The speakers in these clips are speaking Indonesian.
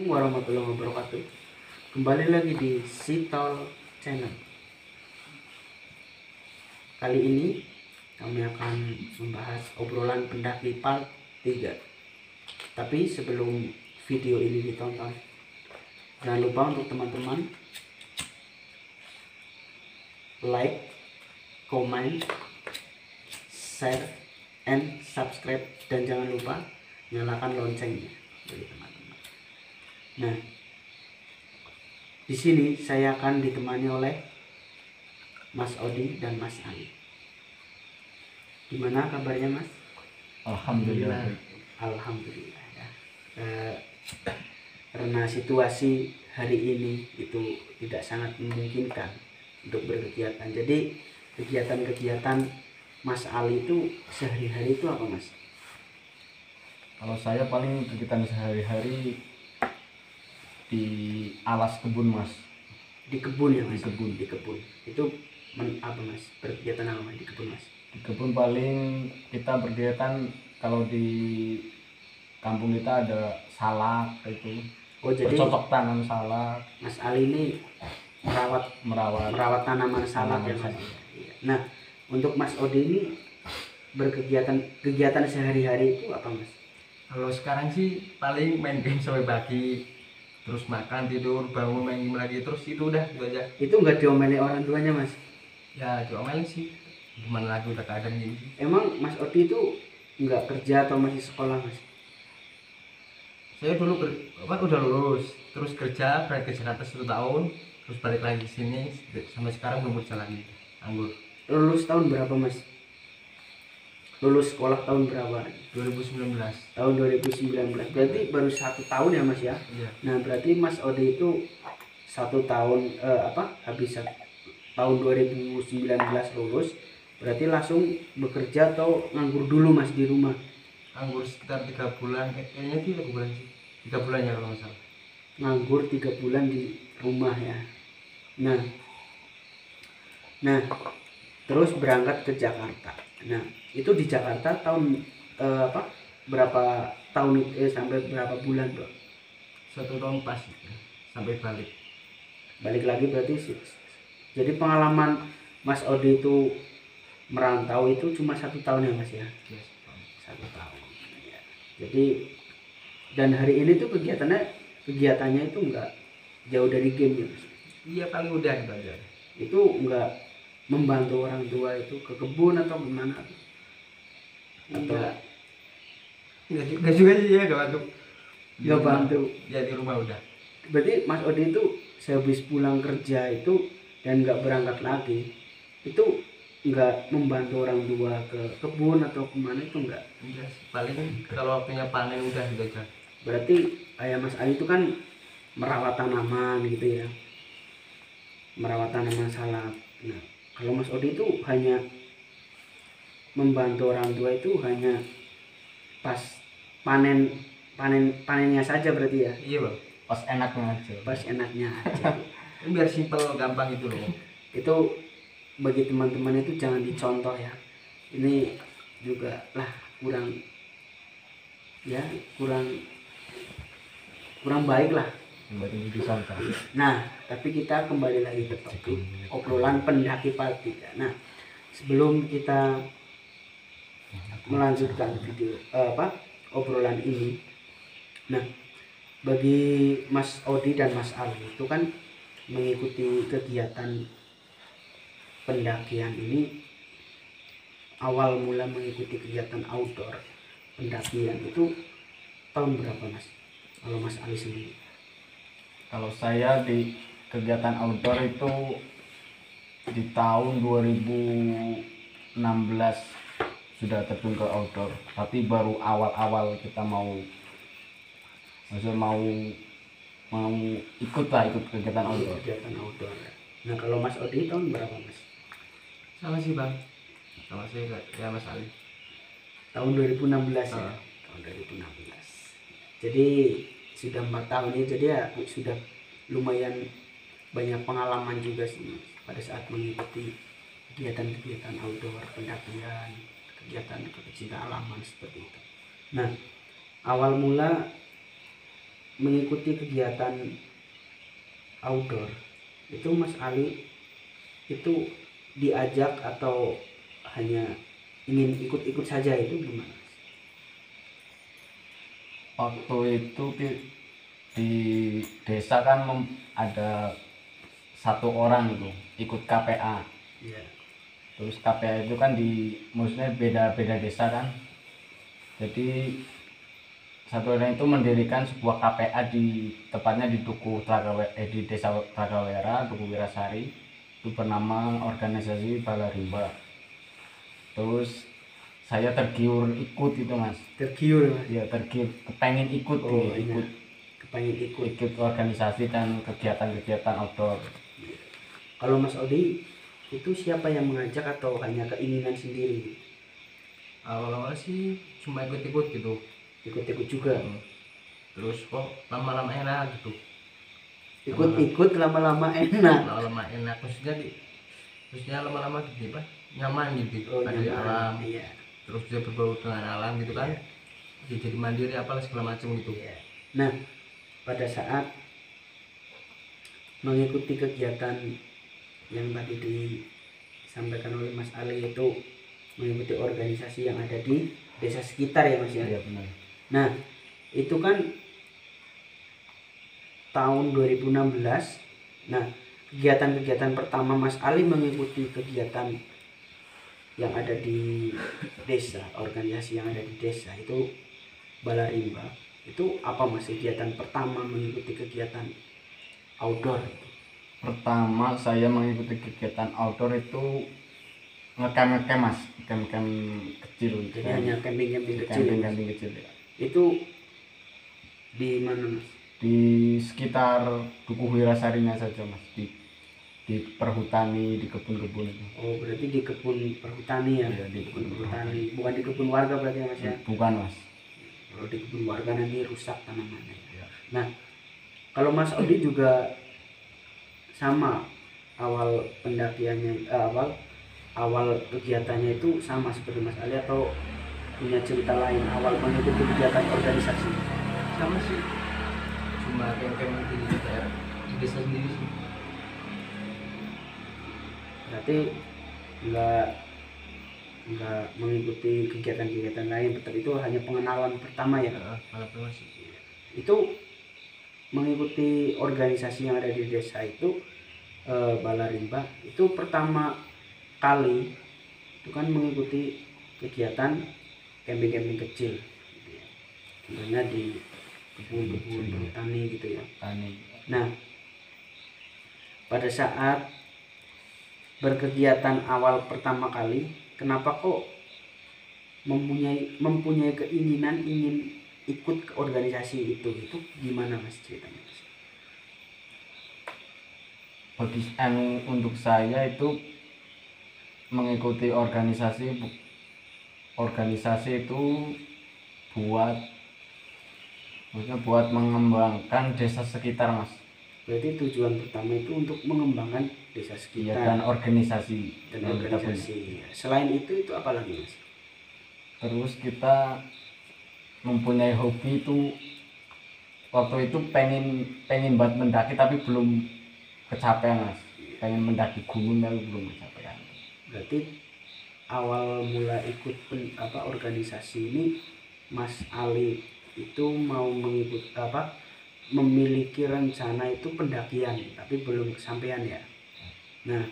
Assalamualaikum warahmatullahi wabarakatuh. Kembali lagi di Sitol Channel. Kali ini kami akan membahas obrolan pendaki part 3. Tapi sebelum video ini ditonton, jangan lupa untuk teman-teman like, comment, share, and subscribe, dan jangan lupa nyalakan loncengnya bagi teman-teman. Nah, di sini saya akan ditemani oleh Mas Odi dan Mas Ali. Gimana kabarnya, Mas? Alhamdulillah. Alhamdulillah ya. Karena situasi hari ini itu tidak sangat memungkinkan untuk berkegiatan. Jadi kegiatan-kegiatan Mas Ali itu sehari-hari itu apa, Mas? Kalau saya paling kegiatan sehari-hari di alas kebun, Mas. Di kebun ya, Mas? Di kebun. Di kebun. Itu apa, Mas? Berkegiatan apa, Mas, di kebun, Mas? Di kebun paling kita berkegiatan, kalau di kampung kita ada salak itu. Oh, jadi bercocok tanam salak. Mas Ali ini merawat tanaman salak ya, Mas. Iya. Nah, untuk Mas Odi ini kegiatan sehari-hari itu apa, Mas? Kalau sekarang sih paling main game sampai pagi, terus makan, tidur, bangun, main game lagi, terus itu udah gitu aja. Itu nggak diomeli orang tuanya, Mas? Ya diomelin sih, gimana lagi, udah keadaan gini. Emang Mas Odi itu nggak kerja atau masih sekolah, Mas? Saya dulu udah lulus, terus kerja, balik ke Jakarta 1 tahun, terus balik lagi ke sini, sampai sekarang belum kerja lagi, anggur. Lulus tahun berapa, Mas? Lulus sekolah tahun berapa? 2019. Tahun 2019. Berarti baru 1 tahun ya, Mas ya? Iya. Nah, berarti Mas Odi itu 1 tahun habis tahun 2019 lulus, berarti langsung bekerja atau nganggur dulu, Mas, di rumah? Anggur sekitar 3 bulan, kayaknya 3 bulan sih, 3 bulan ya kalau nggak salah. Nganggur 3 bulan di rumah ya. Nah, terus berangkat ke Jakarta. Nah, itu di Jakarta tahun berapa tahun sampai berapa bulan, Bro? 1 tahun pas ya, sampai Balik lagi berarti jadi pengalaman Mas Odi itu merantau itu cuma 1 tahun ya, Mas ya? Yes. 1 tahun ya. Jadi dan hari ini tuh kegiatannya itu enggak jauh dari game ya, Mas? Iya, paling udah gitu aja. Itu enggak membantu orang tua itu ke kebun atau gimana? Atau enggak juga sih ya, enggak bantu. enggak bantu. Ya di rumah udah. Berarti Mas Odi itu sehabis pulang kerja itu dan enggak berangkat lagi, itu enggak membantu orang tua ke kebun atau kemana, itu enggak? Enggak sih, paling kalau waktunya panen udah gitu aja. Berarti kayak Mas Ali itu kan merawat tanaman gitu ya, merawat tanaman salak. Nah, kalau Mas Odi itu hanya membantu orang tua itu hanya pas panennya saja berarti ya? Iya bang, Pas enaknya aja. Pas enaknya aja. biar simpel, gampang gitu loh. Itu bagi teman-teman itu jangan dicontoh ya. Ini juga lah kurang baik lah. Kembali disangka. Nah, tapi kita kembali lagi ke topik obrolan pendaki part 3. Nah, sebelum kita melanjutkan video obrolan ini, nah, bagi Mas Odi dan Mas Ali itu kan mengikuti kegiatan pendakian ini, awal mula mengikuti kegiatan outdoor pendakian itu tahun berapa, Mas? Kalau Mas Ali sendiri? Kalau saya di kegiatan outdoor itu di tahun 2016 sudah terjun ke outdoor, tapi baru awal-awal kita mau ikut kegiatan outdoor. Kegiatan outdoor. Nah, kalau Mas Odi tahun berapa, Mas? Sama sih bang, sama saya ya Mas Ali. Tahun 2016 ya. Ah. Tahun 2016. Jadi sudah 4 tahun ya, jadi ya sudah lumayan banyak pengalaman juga sih, Mas, pada saat mengikuti kegiatan-kegiatan outdoor, pendakian, kegiatan kecinta alaman seperti itu. Nah, awal mula mengikuti kegiatan outdoor itu Mas Ali itu diajak atau hanya ingin ikut-ikut saja, itu gimana? Waktu itu di desa kan ada satu orang itu ikut KPA. Iya. Terus KPA itu kan maksudnya beda-beda desa kan. Jadi satu orang itu mendirikan sebuah KPA tepatnya di di desa Tragawera, Duku Wirasari. Itu bernama organisasi Balarimba. Terus saya tergiur ikut itu Mas. Tergiur Mas? Ya tergiur, kepengen ikut, kepengen ikut organisasi dan kegiatan-kegiatan outdoor. Kalau Mas Odi itu siapa yang mengajak atau hanya keinginan sendiri? Awal-awal sih cuma ikut-ikut gitu. Ikut-ikut juga. Terus kok lama-lama enak gitu. Ikut-ikut lama-lama enak. Lama-lama enak maksudnya lama-lama gitu apa? Nyaman gitu. Oh, Ada di nyaman. alam. Iya. Terus dia berbau dengan alam gitu kan. Iya. Jadi mandiri apalah segala macam gitu. Iya. Nah, pada saat mengikuti kegiatan yang tadi disampaikan oleh Mas Ali itu mengikuti organisasi yang ada di desa sekitar ya Mas ya. Iya benar. Nah, itu kan tahun 2016. Nah, kegiatan-kegiatan pertama Mas Ali mengikuti kegiatan yang ada di desa, organisasi yang ada di desa itu Balarimba. Itu apa Mas kegiatan pertama mengikuti kegiatan outdoor? Pertama saya mengikuti kegiatan outdoor itu ngecamp Mas, camp kecil. Jadi hanya camping-camping kecil. Camping kecil ya. Itu di mana Mas? Di sekitar Duku Wirasarinya saja Mas, di perhutani, di kebun-kebun itu. Oh, berarti di kebun perhutani ya? Iya, di kebun perhutani, bukan di kebun warga berarti ya Mas ya? Bukan Mas. Kalau di kebun warga nanti rusak tanamannya. Ya. Nah, kalau Mas Odi juga sama, awal pendakiannya awal kegiatannya itu sama seperti Mas Ali atau punya cerita lain awal mengikuti kegiatan organisasi? Sama sih. Cuma camp-camp di daerah di desa sendiri sih. Berarti nggak mengikuti kegiatan-kegiatan lain, tetap itu hanya pengenalan pertama ya? Malah masih. Itu mengikuti organisasi yang ada di desa itu Balarimba itu pertama kali itu kan mengikuti kegiatan camping-camping kecil gitu ya. Contohnya di kebun-kebun bertani gitu ya. Nah, pada saat berkegiatan awal pertama kali, kenapa kok mempunyai keinginan ingin ikut ke organisasi itu gimana Mas ceritanya? Untuk saya itu mengikuti organisasi itu buat mengembangkan desa sekitar Mas. Berarti tujuan pertama itu untuk mengembangkan desa Iya, sekitar dan organisasi. Selain itu apa lagi Mas? Terus kita mempunyai hobi itu waktu itu pengen buat mendaki tapi belum kecapean Mas. Pengen mendaki gunung tapi belum kecapean. Berarti awal mula ikut organisasi ini Mas Ali itu mau memiliki rencana itu pendakian tapi belum kesampaian ya. Nah,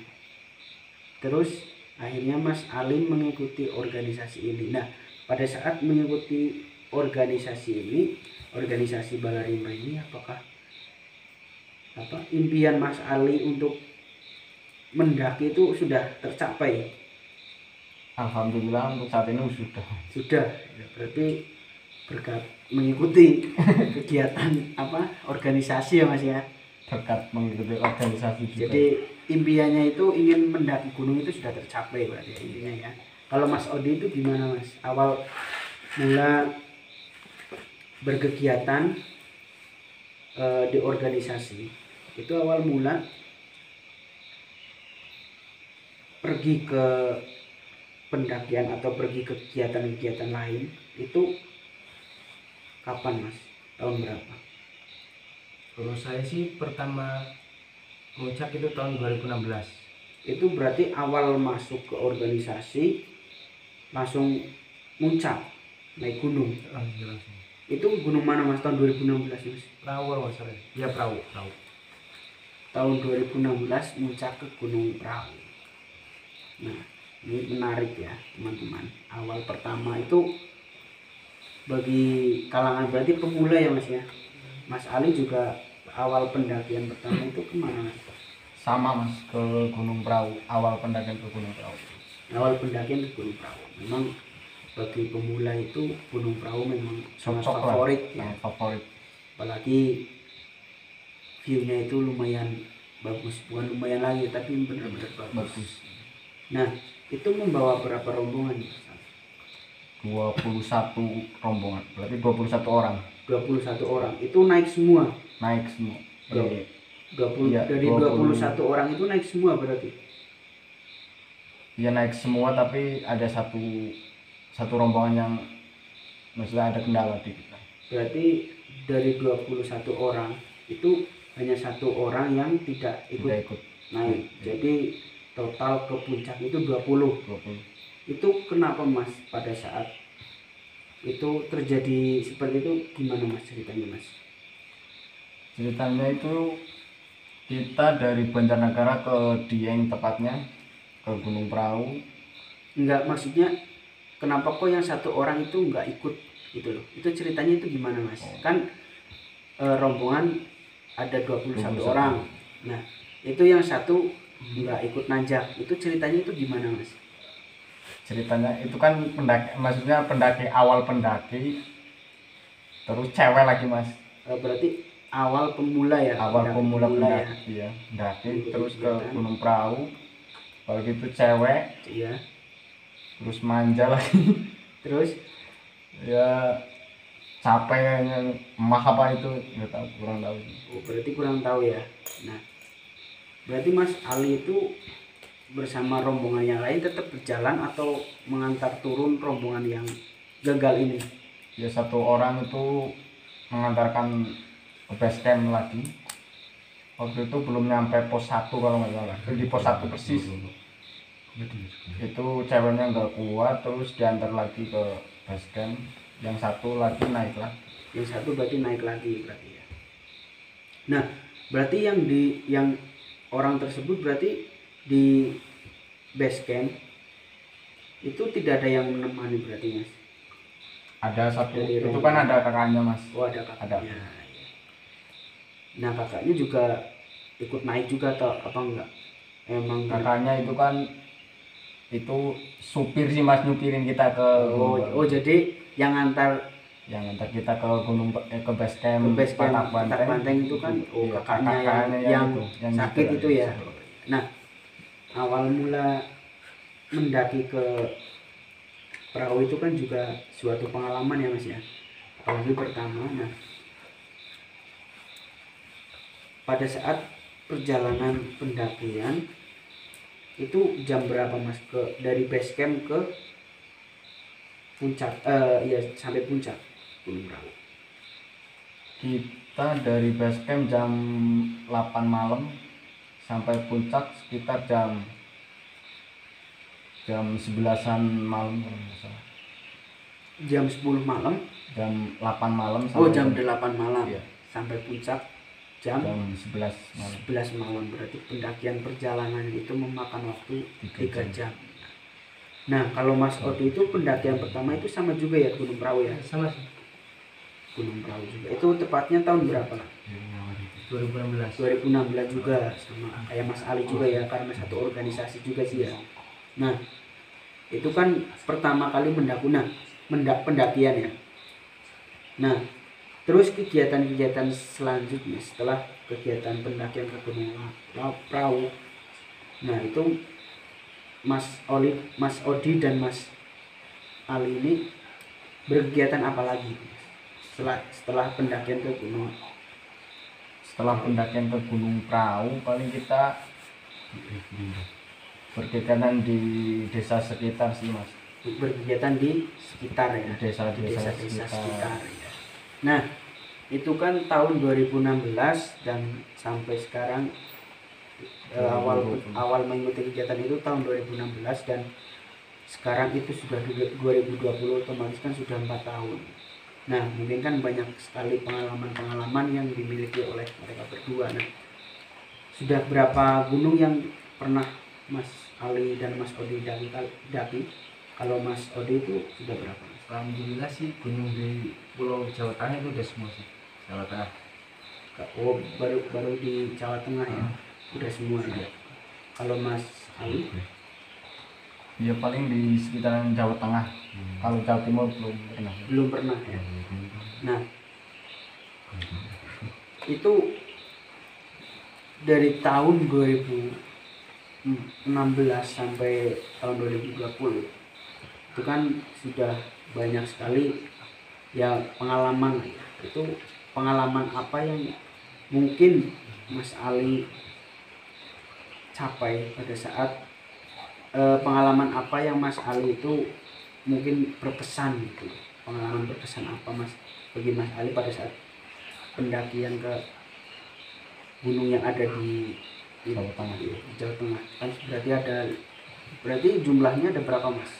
terus akhirnya Mas Ali mengikuti organisasi ini. Nah, pada saat mengikuti organisasi Balarimba ini, apakah impian Mas Ali untuk mendaki itu sudah tercapai? Alhamdulillah untuk saat ini sudah. Berarti berkat mengikuti kegiatan organisasi ya Mas ya. Berkat mengikuti organisasi juga. Jadi impiannya itu ingin mendaki gunung itu sudah tercapai berarti ya, intinya ya. Kalau Mas Odi itu gimana Mas? Awal mula berkegiatan di organisasi itu awal mula pergi ke pendakian atau pergi ke kegiatan-kegiatan lain itu kapan Mas? Tahun berapa? Kalau saya sih pertama muncak itu tahun 2016. Itu berarti awal masuk ke organisasi langsung muncak naik gunung. Langsung. Itu gunung mana Mas tahun 2016 Mas? Perahu kalau nggak salah. Ya perahu. Tahun 2016 muncak ke Gunung Prau. Nah, ini menarik ya teman-teman. Awal pertama itu bagi kalangan berarti pemula ya Mas ya. Mas Ali juga awal pendakian pertama itu kemana Mas? Sama Mas, ke Gunung Prau, awal pendakian ke Gunung Prau. Awal pendakian ke Gunung Prau. Memang bagi pemula itu Gunung Prau memang sangat Cocok favorit lah, ya. favorit. Apalagi view-nya itu lumayan bagus, bukan lumayan lagi tapi benar-benar bagus. Nah, itu membawa berapa rombongan? 21 rombongan, berarti 21 orang 21 orang. Itu naik semua. naik semua. Dua- 20 Iya, dari 20. 21 orang itu naik semua berarti. Iya naik semua, tapi ada satu rombongan yang maksudnya ada kendala di kita. Berarti dari 21 orang itu hanya satu orang yang tidak ikut Tidak ikut naik. Jadi total ke puncak itu 20. 20. Itu kenapa Mas pada saat itu terjadi seperti itu, gimana Mas ceritanya Mas? Ceritanya itu kita dari Banjarnegara ke Dieng, tepatnya ke Gunung Prau. Enggak, maksudnya kenapa kok yang satu orang itu enggak ikut gitu loh. Itu ceritanya itu gimana Mas? Kan rombongan ada 21 orang. Nah, itu yang satu enggak ikut nanjak. Itu ceritanya itu gimana Mas? Ceritanya itu kan pendaki, maksudnya pendaki awal pendaki, terus cewek lagi Mas. Berarti awal pemula ya? Awal pemula ya? pendaki ya, pendaki Ikut terus ke kegiatan. Gunung Prau. Kalau gitu cewek, Iya. terus manja lagi. Terus Ya capek kayaknya, emah apa itu nggak tahu, kurang tahu. berarti kurang tahu ya. Nah, berarti Mas Ali itu bersama rombongan yang lain tetap berjalan atau mengantar turun rombongan yang gagal ini? Ya satu orang itu mengantarkan ke base camp lagi. Waktu itu belum nyampe pos 1 kalau nggak salah. Di pos 1 persis. Itu ceweknya nggak kuat, terus diantar lagi ke base camp. Yang satu lagi naik lah. Yang satu berarti naik lagi berarti ya. Nah, berarti yang orang tersebut berarti di base camp itu tidak ada yang menemani berarti Mas? Ada satu, Dari itu rombongan. kan ada kakaknya Mas. Oh, ada kakaknya. Ada. Ya. Nah, kakaknya juga ikut naik juga atau apa enggak? Emang Kakaknya itu kan itu supir sih Mas, nyupirin kita ke oh jadi yang antar yang ngantar kita ke gunung, ke base camp, ke base camp Patak Patak Banteng itu kan Iya, kakaknya yang itu, yang sakit gitu. itu ya. Nah, awal mula mendaki ke perahu itu kan juga suatu pengalaman ya Mas ya. Apalagi pertama. Nah, pada saat perjalanan pendakian itu jam berapa Mas dari base camp ke puncak ya sampai puncak Gunung Prau? Kita dari base camp jam 8 malam sampai puncak sekitar jam 11-an malam kalau nggak salah. Jam 10 malam. Jam 8 malam Oh, sampai jam 8 malam. Iya. Sampai puncak jam 11 malam. 11 malam. Berarti pendakian perjalanan itu memakan waktu 3 jam. Nah, kalau Mas Odi itu pendakian pertama itu sama juga ya Gunung Prau ya? Sama sih. Gunung Prau juga. Itu tepatnya tahun berapa? 2016. 2016 juga, sama kayak Mas Ali juga ya, karena satu organisasi juga sih ya. Nah, itu kan pertama kali pendakian ya. Nah, terus kegiatan-kegiatan selanjutnya setelah kegiatan pendakian ke Gunung Prau. Nah, itu Mas Odi dan Mas Ali ini berkegiatan apa lagi setelah pendakian ke gunung? Setelah pendakian ke Gunung Prau, paling kita berkegiatan di desa sekitar sih Mas. Berkegiatan di sekitar ya, Desa-desa desa-desa sekitar. sekitar ya. Nah, itu kan tahun 2016 dan sampai sekarang awal mengikuti kegiatan itu tahun 2016 dan sekarang itu sudah 2020, otomatis kan sudah 4 tahun. Nah, mungkin kan banyak sekali pengalaman-pengalaman yang dimiliki oleh mereka berdua. Nah, sudah berapa gunung yang pernah Mas Ali dan Mas Odi daki? Kalau Mas Odi itu sudah berapa? Alhamdulillah sih gunung di Pulau Jawa Tengah itu udah semua sih. Jawa Tengah. Oh, baru di Jawa Tengah ya? Udah semua ya? Kalau Mas Ali? Ya paling di sekitaran Jawa Tengah. Kalau Jawa Timur belum pernah. Belum pernah ya? Nah, itu dari tahun 2016 sampai tahun 2020 itu kan sudah banyak sekali ya pengalaman. Itu pengalaman apa yang mungkin Mas Ali capai pada saat pengalaman apa yang Mas Ali itu mungkin berkesan gitu? Pengalaman berkesan apa Mas bagi Mas Ali pada saat pendakian ke gunung yang ada di Jawa Tengah. Jawa Tengah kan berarti jumlahnya ada berapa Mas?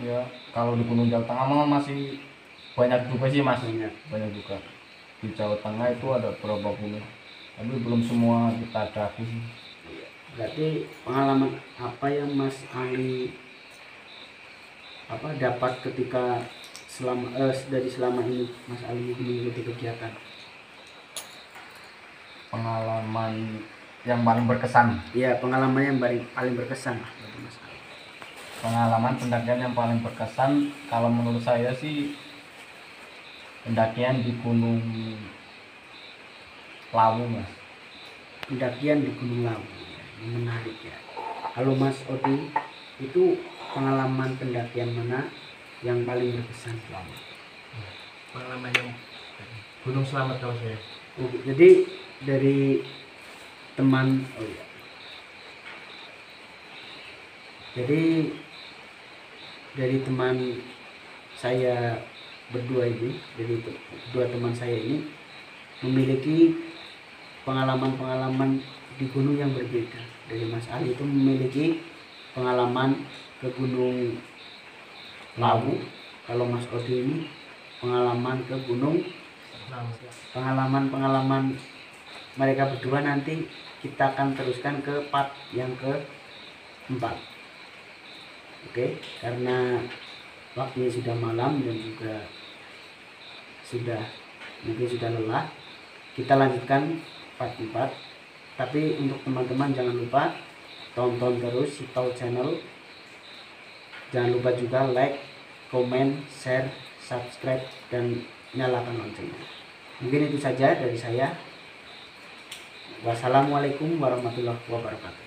Ya kalau di Gunung Jawa Tengah mah masih banyak juga sih Mas. Banyak juga. Di Jawa Tengah itu ada berapa gunung, tapi belum semua kita daki sih. Berarti pengalaman apa yang Mas Ali dapat ketika selama ini Mas Ali mengikuti kegiatan? Pengalaman yang paling berkesan. Ya, pengalaman yang paling berkesan bagi Mas Ali. Pengalaman pendakian yang paling berkesan kalau menurut saya sih pendakian di Gunung Lawu Mas. Pendakian di Gunung Lawu, menarik ya. Kalau Mas Odi itu pengalaman pendakian mana yang paling berkesan? Pengalaman yang Gunung Selamat kalau saya. Jadi dari teman jadi dari teman saya berdua ini, dari dua teman saya ini memiliki pengalaman-pengalaman di gunung yang berbeda. Dari Mas Ali itu memiliki pengalaman ke Gunung Lawu. Kalau Mas Odi ini pengalaman ke gunung. Pengalaman mereka berdua nanti kita akan teruskan ke part yang keempat. Oke, karena waktunya sudah malam dan juga mungkin sudah lelah, kita lanjutkan part 4. Tapi untuk teman-teman jangan lupa tonton terus Sitol Channel. Jangan lupa juga like, komen, share, subscribe, dan nyalakan loncengnya. Mungkin itu saja dari saya. Wassalamualaikum warahmatullahi wabarakatuh.